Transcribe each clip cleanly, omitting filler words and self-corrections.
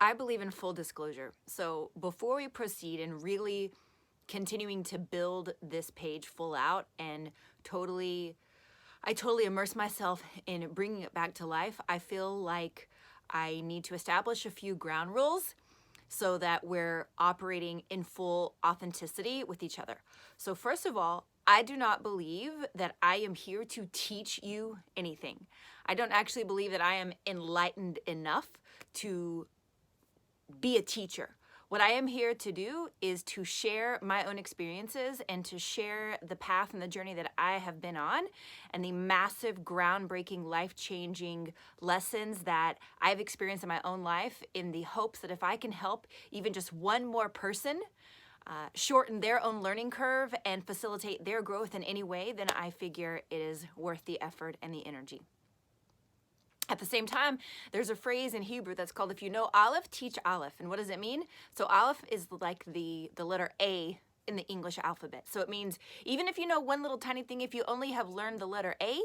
I believe in full disclosure. So before we proceed and really continuing to build this page full out and I totally immerse myself in bringing it back to life, I feel like I need to establish a few ground rules so that we're operating in full authenticity with each other. So first of all, I do not believe that I am here to teach you anything. I don't actually believe that I am enlightened enough to be a teacher. What I am here to do is to share my own experiences and to share the path and the journey that I have been on and the massive, groundbreaking, life-changing lessons that I've experienced in my own life, in the hopes that if I can help even just one more person shorten their own learning curve and facilitate their growth in any way, then I figure it is worth the effort and the energy. At the same time, there's a phrase in Hebrew that's called, if you know Aleph, teach Aleph. And what does it mean? So Aleph is like the letter A in the English alphabet. So it means even if you know one little tiny thing, if you only have learned the letter A,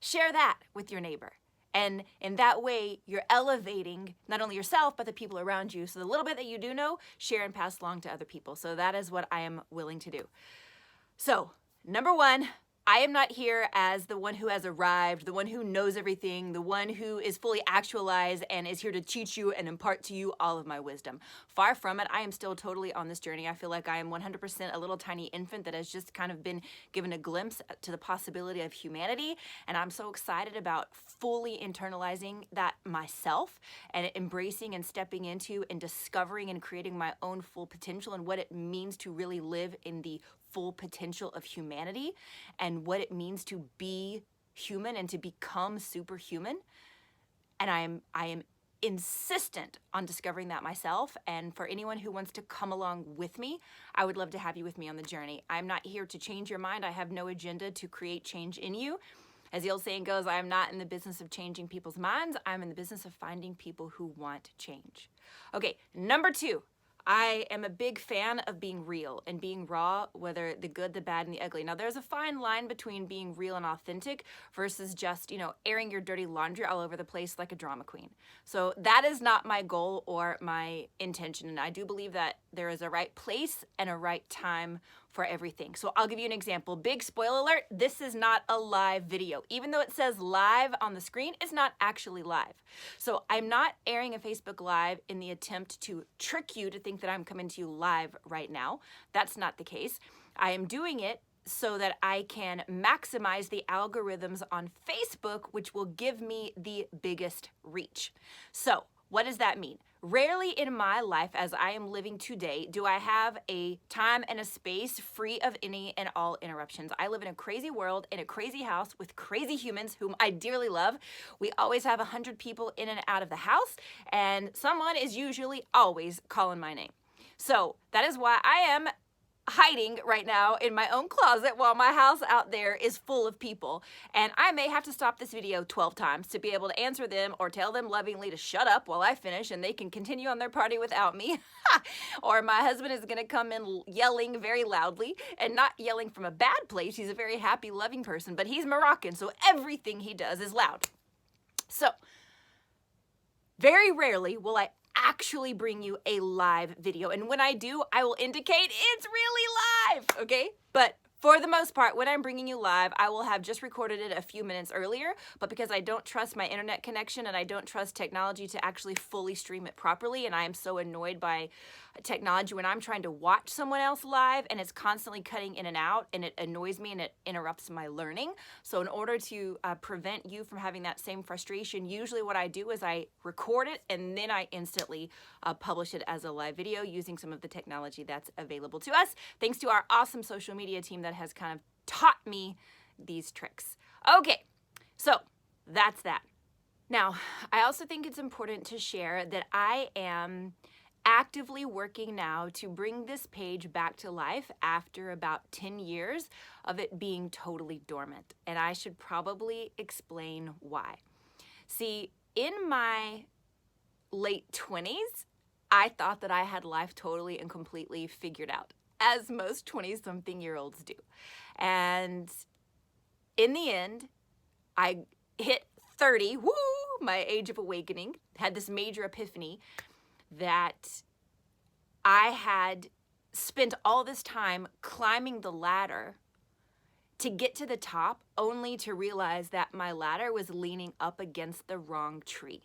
share that with your neighbor. And in that way, you're elevating not only yourself, but the people around you. So the little bit that you do know, share and pass along to other people. So that is what I am willing to do. So, number one, I am not here as the one who has arrived, the one who knows everything, the one who is fully actualized and is here to teach you and impart to you all of my wisdom. Far from it. I am still totally on this journey. I feel like I am 100% a little tiny infant that has just kind of been given a glimpse to the possibility of humanity. And I'm so excited about fully internalizing that myself and embracing and stepping into and discovering and creating my own full potential and what it means to really live in the full potential of humanity and what it means to be human and to become superhuman. And I am insistent on discovering that myself. And for anyone who wants to come along with me, I would love to have you with me on the journey. I'm not here to change your mind. I have no agenda to create change in you. As the old saying goes, I am not in the business of changing people's minds. I'm in the business of finding people who want change. Okay, number two. I am a big fan of being real and being raw, whether the good, the bad, and the ugly. Now, there's a fine line between being real and authentic versus just, airing your dirty laundry all over the place like a drama queen. So that is not my goal or my intention. And I do believe that there is a right place and a right time for everything. So I'll give you an example. Big spoiler alert, this is not a live video. Even though it says live on the screen, it's not actually live. So I'm not airing a Facebook Live in the attempt to trick you to think that I'm coming to you live right now. That's not the case. I am doing it so that I can maximize the algorithms on Facebook, which will give me the biggest reach. So what does that mean? Rarely in my life, as I am living today, do I have a time and a space free of any and all interruptions. I live in a crazy world, in a crazy house with crazy humans whom I dearly love. We always have 100 people in and out of the house, and someone is usually always calling my name. So that is why I am hiding right now in my own closet while my house out there is full of people. And I may have to stop this video 12 times to be able to answer them or tell them lovingly to shut up while I finish and they can continue on their party without me. Or my husband is going to come in yelling very loudly, and not yelling from a bad place. He's a very happy, loving person, but he's Moroccan, so everything he does is loud. So very rarely will I actually bring you a live video. And when I do, I will indicate it's really live, okay? But for the most part, when I'm bringing you live, I will have just recorded it a few minutes earlier, but because I don't trust my internet connection and I don't trust technology to actually fully stream it properly, and I am so annoyed by technology when I'm trying to watch someone else live and it's constantly cutting in and out and it annoys me and it interrupts my learning. So in order to prevent you from having that same frustration, usually what I do is I record it and then I instantly publish it as a live video using some of the technology that's available to us, thanks to our awesome social media team that has kind of taught me these tricks. Okay, so that's that. Now, I also think it's important to share that I am actively working now to bring this page back to life after about 10 years of it being totally dormant. And I should probably explain why. See, in my late 20s, I thought that I had life totally and completely figured out, as most 20-something-year-olds do. And in the end, I hit 30, woo, my age of awakening, had this major epiphany that I had spent all this time climbing the ladder to get to the top, only to realize that my ladder was leaning up against the wrong tree.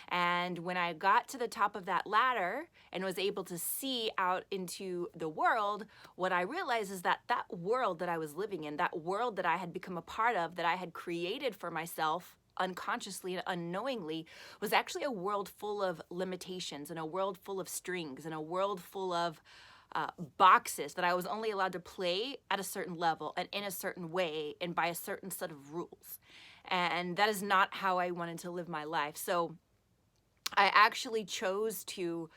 And when I got to the top of that ladder and was able to see out into the world, what I realized is that that world that I was living in, that world that I had become a part of, that I had created for myself unconsciously and unknowingly, was actually a world full of limitations and a world full of strings and a world full of boxes that I was only allowed to play at a certain level and in a certain way and by a certain set of rules. And that is not how I wanted to live my life. So I actually chose to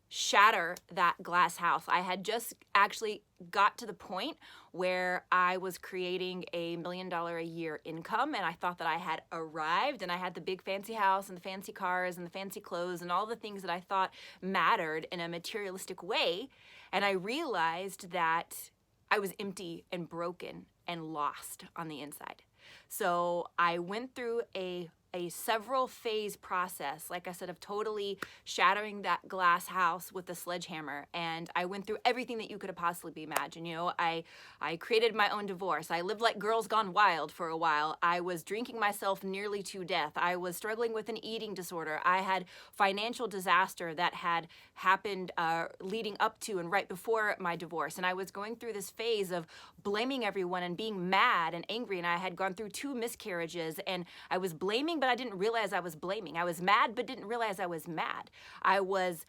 shatter that glass house. I had just actually got to the point where I was creating $1 million a year income, and I thought that I had arrived, and I had the big fancy house and the fancy cars and the fancy clothes and all the things that I thought mattered in a materialistic way. And I realized that I was empty and broken and lost on the inside. So I went through a several phase process, like I said, of totally shattering that glass house with a sledgehammer. And I went through everything that you could have possibly imagined. You know, I created my own divorce. I lived like Girls Gone Wild for a while. I was drinking myself nearly to death. I was struggling with an eating disorder. I had financial disaster that had happened leading up to and right before my divorce. And I was going through this phase of blaming everyone and being mad and angry. And I had gone through 2 miscarriages, and I was blaming, but I didn't realize I was blaming. I was mad, but didn't realize I was mad. I was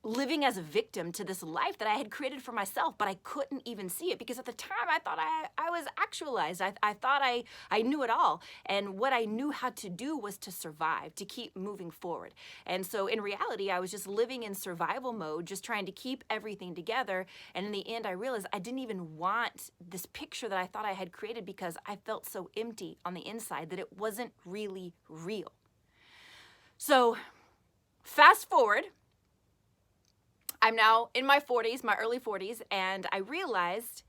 living as a victim to this life that I had created for myself, but I couldn't even see it because at the time I thought I was actualized. I thought I knew it all. And what I knew how to do was to survive, to keep moving forward. And so in reality, I was just living in survival mode, just trying to keep everything together. And in the end, I realized I didn't even want this picture that I thought I had created because I felt so empty on the inside that it wasn't really real. So fast forward, I'm now in my 40s, my early 40s, and I realized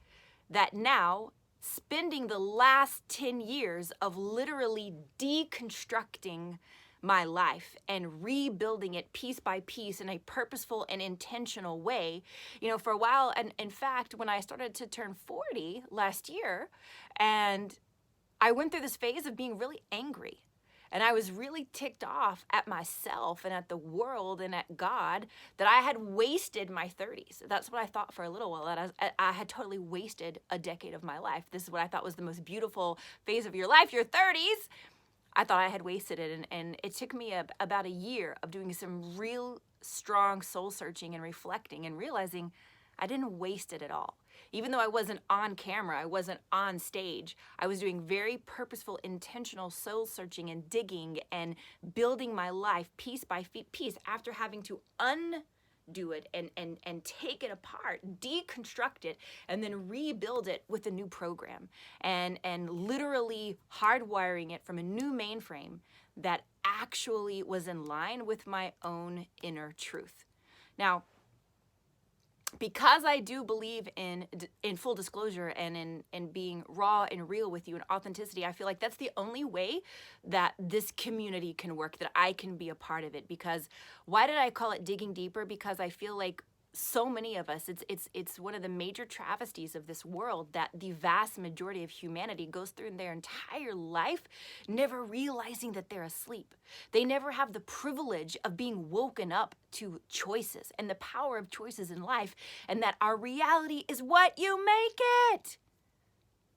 that now, spending the last 10 years of literally deconstructing my life and rebuilding it piece by piece in a purposeful and intentional way, you know, for a while, and in fact, when I started to turn 40 last year, and I went through this phase of being really angry. And I was really ticked off at myself and at the world and at God that I had wasted my 30s. That's what I thought for a little while, that I had totally wasted a decade of my life. This is what I thought was the most beautiful phase of your life, your 30s. I thought I had wasted it. And it took me about a year of doing some real strong soul searching and reflecting and realizing I didn't waste it at all. Even though I wasn't on camera, I wasn't on stage, I was doing very purposeful, intentional soul searching and digging and building my life piece by piece after having to undo it and take it apart, deconstruct it, and then rebuild it with a new program and literally hardwiring it from a new mainframe that actually was in line with my own inner truth. Now, because I do believe in full disclosure and in being raw and real with you and authenticity, I feel like that's the only way that this community can work, that I can be a part of it. Because why did I call it digging deeper? Because I feel like so many of us, it's one of the major travesties of this world that the vast majority of humanity goes through in their entire life never realizing that they're asleep. They never have the privilege of being woken up to choices and the power of choices in life, and that our reality is what you make it.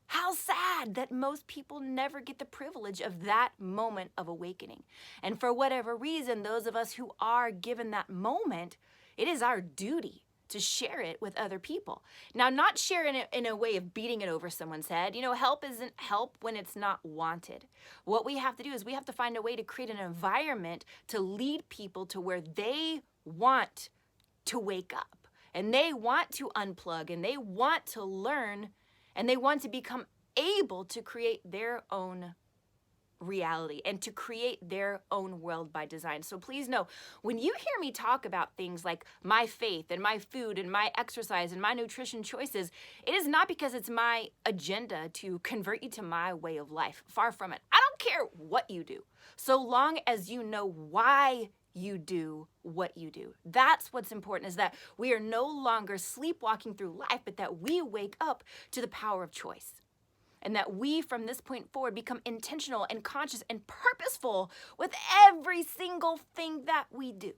How sad that most people never get the privilege of that moment of awakening. And for whatever reason, those of us who are given that moment, it is our duty to share it with other people. Now, not share it in a way of beating it over someone's head. You know, help isn't help when it's not wanted. What we have to do is we have to find a way to create an environment to lead people to where they want to wake up and they want to unplug and they want to learn and they want to become able to create their own reality and to create their own world by design. So please know, when you hear me talk about things like my faith and my food and my exercise and my nutrition choices, it is not because it's my agenda to convert you to my way of life. Far from it. I don't care what you do, so long as you know why you do what you do. That's what's important, is that we are no longer sleepwalking through life, but that we wake up to the power of choice. And that we, from this point forward, become intentional and conscious and purposeful with every single thing that we do.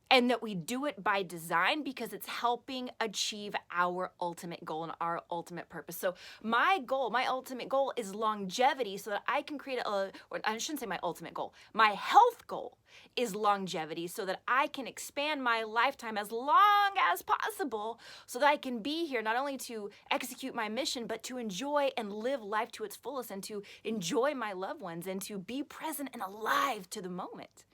And that we do it by design because it's helping achieve our ultimate goal and our ultimate purpose. So my goal, my ultimate goal is longevity, so that I can create or I shouldn't say my ultimate goal. My health goal is longevity, so that I can expand my lifetime as long as possible, so that I can be here not only to execute my mission, but to enjoy and live life to its fullest, and to enjoy my loved ones, and to be present and alive to the moment.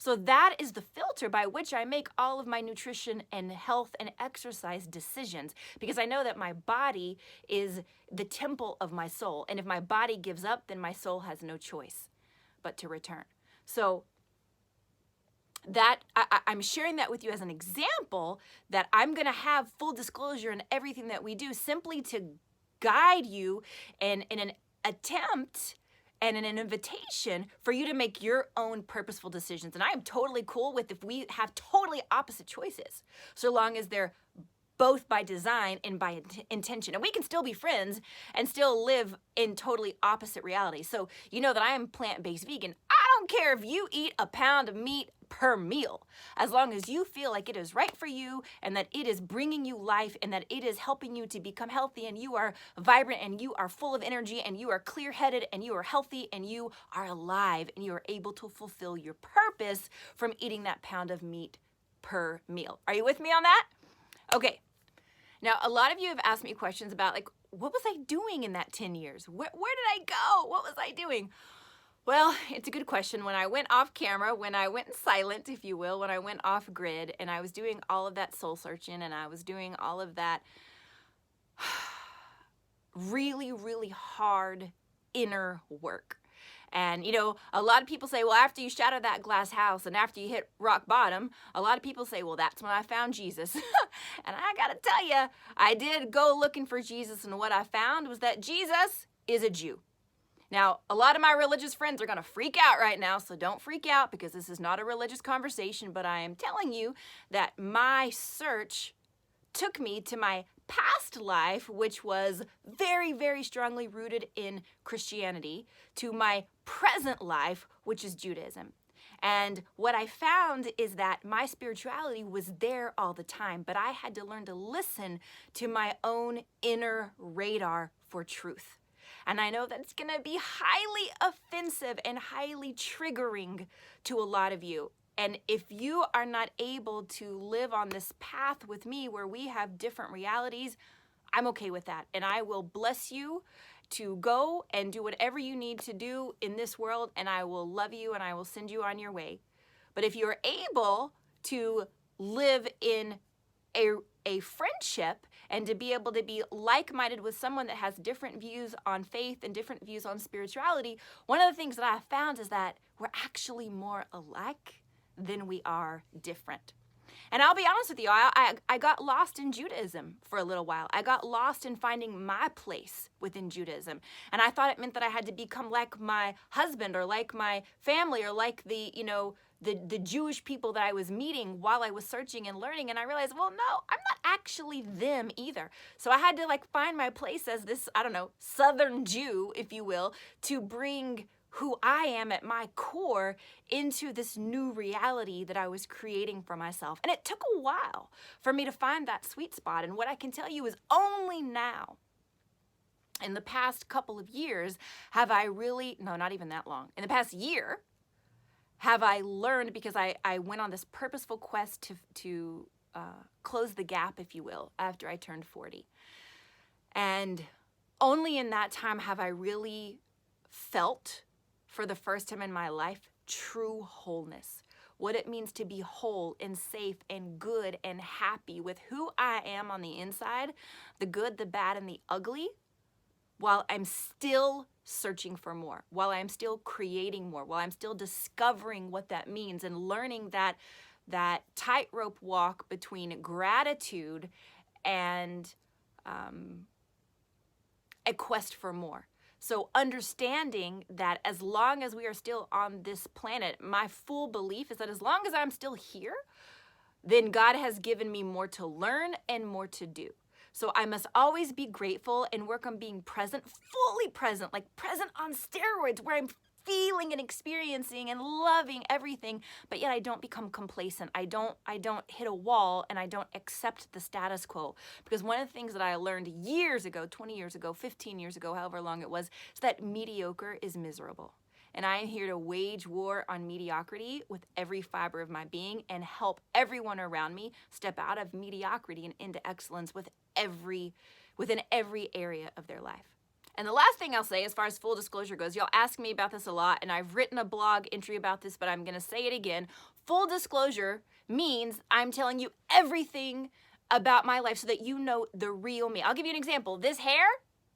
So that is the filter by which I make all of my nutrition and health and exercise decisions, because I know that my body is the temple of my soul. And if my body gives up, then my soul has no choice but to return. So that I'm sharing that with you as an example, that I'm going to have full disclosure in everything that we do, simply to guide you in an attempt and an invitation for you to make your own purposeful decisions. And I am totally cool with if we have totally opposite choices, so long as they're both by design and by intention. And we can still be friends and still live in totally opposite realities. So you know that I am plant-based vegan. I don't care if you eat a pound of meat per meal, as long as you feel like it is right for you, and that it is bringing you life, and that it is helping you to become healthy, and you are vibrant, and you are full of energy, and you are clear-headed, and you are healthy, and you are alive, and you are able to fulfill your purpose from eating that pound of meat per meal. Are you with me on that? Okay. Now, a lot of you have asked me questions about, like, what was I doing in that 10 years? Where did I go? What was I doing? Well, it's a good question. When I went off camera, when I went silent, if you will, when I went off grid, and I was doing all of that soul searching, and I was doing all of that really, really hard inner work. And, you know, a lot of people say, well, after you shatter that glass house and after you hit rock bottom, a lot of people say, well, that's when I found Jesus. And I got to tell you, I did go looking for Jesus, and what I found was that Jesus is a Jew. Now, a lot of my religious friends are going to freak out right now, so don't freak out, because this is not a religious conversation, but I am telling you that my search took me to my past life, which was very, very strongly rooted in Christianity, to my present life, which is Judaism. And what I found is that my spirituality was there all the time, but I had to learn to listen to my own inner radar for truth. And I know that it's going to be highly offensive and highly triggering to a lot of you. And if you are not able to live on this path with me where we have different realities, I'm okay with that. And I will bless you to go and do whatever you need to do in this world, and I will love you and I will send you on your way. But if you're able to live in a friendship and to be able to be like-minded with someone that has different views on faith and different views on spirituality, one of the things that I found is that we're actually more alike than we are different. And I'll be honest with you, I got lost in Judaism for a little while. I got lost in finding my place within Judaism. And I thought it meant that I had to become like my husband or like my family or like the Jewish people that I was meeting while I was searching and learning. And I realized, well, no, I'm not actually them either. So I had to find my place as this, Southern Jew, if you will, to bring who I am at my core into this new reality that I was creating for myself. And it took a while for me to find that sweet spot. And what I can tell you is only now, in the past couple of years, have I really, no, not even that long, in the past year, have I learned, because I went on this purposeful quest to close the gap, if you will, after I turned 40. And only in that time have I really felt, for the first time in my life, true wholeness. What it means to be whole and safe and good and happy with who I am on the inside, the good, the bad, and the ugly, while I'm still searching for more, while I'm still creating more, while I'm still discovering what that means and learning that tightrope walk between gratitude and a quest for more. So understanding that as long as we are still on this planet, my full belief is that as long as I'm still here, then God has given me more to learn and more to do. So I must always be grateful and work on being present, fully present, like present on steroids, where I'm feeling and experiencing and loving everything, but yet I don't become complacent. I don't hit a wall and I don't accept the status quo. Because one of the things that I learned years ago, 20 years ago, 15 years ago, however long it was, is that mediocre is miserable. And I am here to wage war on mediocrity with every fiber of my being and help everyone around me step out of mediocrity and into excellence within every area of their life. And the last thing I'll say, as far as full disclosure goes, y'all ask me about this a lot, and I've written a blog entry about this, but I'm going to say it again. Full disclosure means I'm telling you everything about my life so that you know the real me. I'll give you an example. This hair,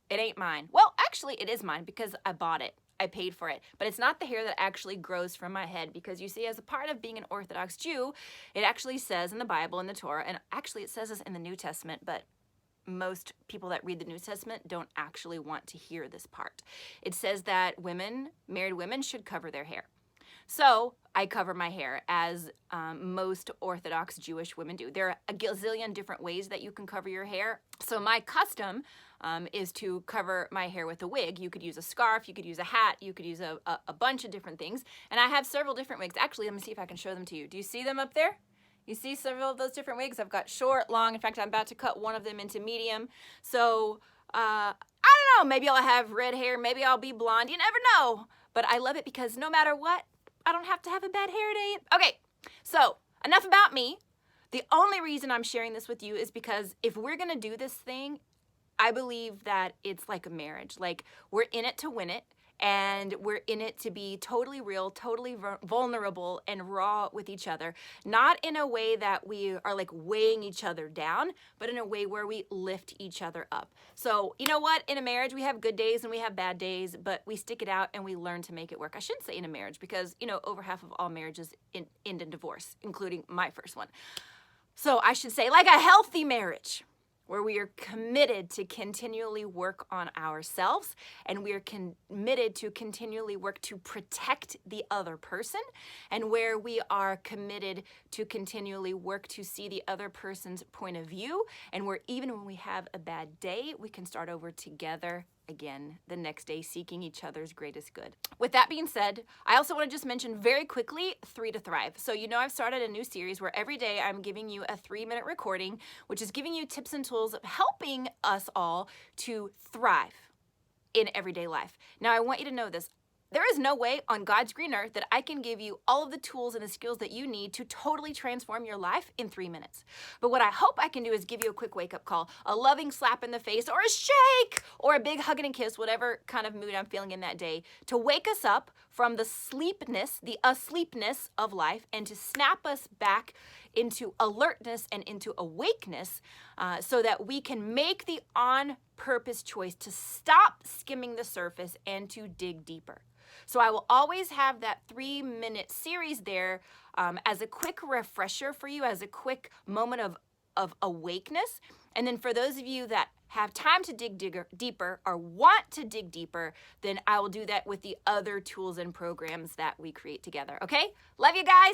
it ain't mine. Well, actually, it is mine because I bought it. I paid for it. But it's not the hair that actually grows from my head, because you see, as a part of being an Orthodox Jew, it actually says in the Bible, in the Torah, and actually it says this in the New Testament, but most people that read the New Testament don't actually want to hear this part. It says that married women should cover their hair. So I cover my hair, as most Orthodox Jewish women do. There are a gazillion different ways that you can cover your hair. So my custom is to cover my hair with a wig. You could use a scarf, you could use a hat, you could use a bunch of different things. And I have several different wigs. Actually, let me see if I can show them to you. Do you see them up there? You see several of those different wigs? I've got short, long. In fact, I'm about to cut one of them into medium. So I don't know, maybe I'll have red hair, maybe I'll be blonde. You never know. But I love it because no matter what, I don't have to have a bad hair day. Okay, so enough about me. The only reason I'm sharing this with you is because if we're gonna do this thing, I believe that it's like a marriage. Like, we're in it to win it, and we're in it to be totally real, totally vulnerable and raw with each other. Not in a way that we are like weighing each other down, but in a way where we lift each other up. So, you know what? In a marriage, we have good days and we have bad days, but we stick it out and we learn to make it work. I shouldn't say in a marriage, because, you know, over half of all marriages end in divorce, including my first one. So I should say, like a healthy marriage, where we are committed to continually work on ourselves, and we are committed to continually work to protect the other person, and where we are committed to continually work to see the other person's point of view, and where even when we have a bad day, we can start over together again the next day, seeking each other's greatest good. With that being said, I also want to just mention very quickly 3 to Thrive. So you know, I've started a new series where every day I'm giving you a 3-minute recording, which is giving you tips and tools of helping us all to thrive in everyday life. Now, I want you to know this. There is no way on God's green earth that I can give you all of the tools and the skills that you need to totally transform your life in 3 minutes. But what I hope I can do is give you a quick wake-up call, a loving slap in the face, or a shake, or a big hug and a kiss, whatever kind of mood I'm feeling in that day, to wake us up from the asleepness of life, and to snap us back into alertness and into awakeness, so that we can make the on-purpose choice to stop skimming the surface and to dig deeper. So I will always have that 3-minute series there as a quick refresher for you, as a quick moment of awakeness. And then for those of you that have time to dig deeper or want to dig deeper, then I will do that with the other tools and programs that we create together. Okay? Love you guys.